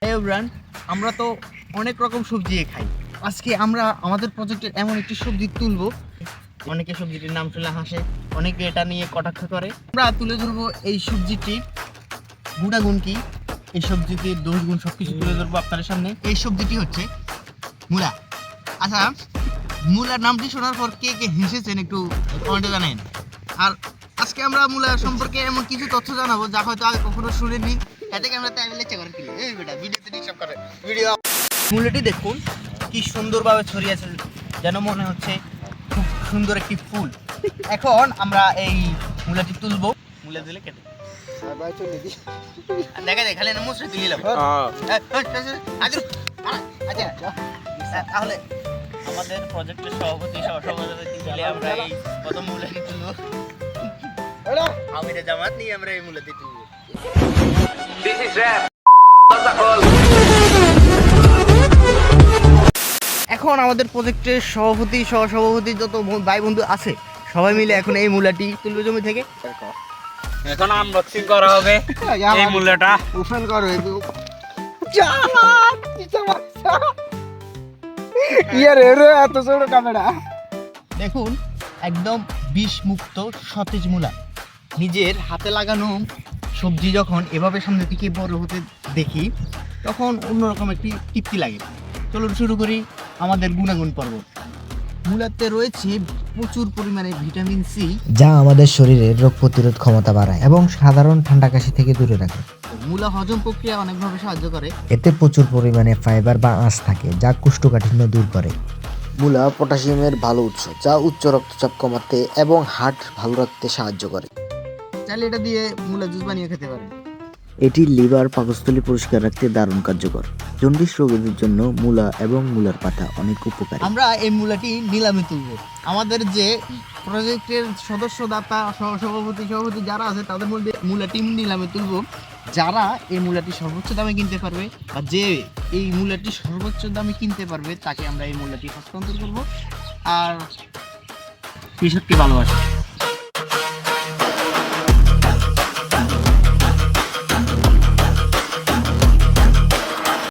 Everyone, আমরা তো অনেক রকম সবজি খাই। আজকে আমরা আমাদের প্রজেক্টের এমন একটি সবজি তুলবো, অনেকে সবজিটির নাম শুনলে হাসে, অনেকে এটা নিয়ে কটাক্ষ করে। আমরা তুলে ধরবো এই সবজিটির গুণাগুণ কি, এই সবজিটির দোষ গুণ সবকিছু তুলে ধরবো আপনাদের সামনে। এই সবজিটি হচ্ছে মূলা। আচ্ছা, মূলার নামটি শোনার পর কে কে হেসেছেন একটু কমেন্টে জানেন। আর আজকে আমরা মূলা সম্পর্কে এমন কিছু তথ্য জানাবো যা হয়তো আগে কখনো শুনিনি। এতে আমরা তাই বলে চেক করে এই বেটা ভিডিওতে ডিস্টার্ব করে ভিডিও। মূলাটি দেখুন কি সুন্দরভাবে ছড়িয়ে আছে, যেন মনে হচ্ছে খুব সুন্দর একটি ফুল। এখন আমরা এই মূলাটি তুলবো। মূলা দিলে কেটে দেখা যায় খালি মুসরে তুলিলাম। আচ্ছা, তাহলে আমাদের প্রজেক্টের সভাপতি সহসভাপতি মিলে আমরা এই প্রথম মূলাটি তুলবো। আমিরে জামাত নিয়ে আমরা এই মূলাটি তুলবো। এখন আমাদের প্রজেক্টের সভাপতি সহসভাপতি যত ভাই বন্ধু আছে সবাই মিলে এখন এই মূলাটি তুলবে জমি থেকে। এখন আনবক্সিং করা হবে এই মূলাটা। ওপেন করো। এত ছোট ক্যামেরা দেখুন, একদম বিষ মুক্ত সতেজ মূলা। নিজের হাতে লাগানো সবজি যখন এভাবে সামনে থেকে বড় হতে দেখি তখন অন্যরকম একটি তৃপ্তি লাগে। চলুন শুরু করি আমাদের গুণাগুণ পর্ব। মূলাতে রয়েছে প্রচুর পরিমাণে ভিটামিন সি, যা আমাদের শরীরের রোগ প্রতিরোধ ক্ষমতা বাড়ায় এবং সাধারণ ঠান্ডা কাশি থেকে দূরে রাখে। মূলা হজম প্রক্রিয়া অনেকভাবে সাহায্য করে। এতে প্রচুর পরিমাণে ফাইবার বা আঁশ থাকে যা কোষ্ঠকাঠিন্য দূর করে। মূলা পটাশিয়ামের ভালো উৎস, যা উচ্চ রক্তচাপ কমাতে এবং হার্ট ভালো রাখতে সাহায্য করে। চাইলে এটা দিয়ে মূলা জুস বানিয়ে খেতে পারেন। এটি লিভার পাকস্থলী পরিষ্কার রাখতে দারুণ কার্যকর। জন্ডিস রোগীদের জন্য মূলা এবং মূলার পাতা অনেক উপকারী। আমরা এই মূলাটি নিলামে তুলব। আমাদের যে প্রজেক্টের সদস্যদাতা সভাপতি যারা আছে তাদের মধ্যে মূলাটি নিলামে তুলব। যারা এই মূলাটি সর্বোচ্চ দামে কিনতে পারবে বা যে এই মূলাটি সর্বোচ্চ দামে কিনতে পারবে তাকে আমরা এই মূলাটি হস্তান্তর করব। আর কৃষককে ভালোবাসি।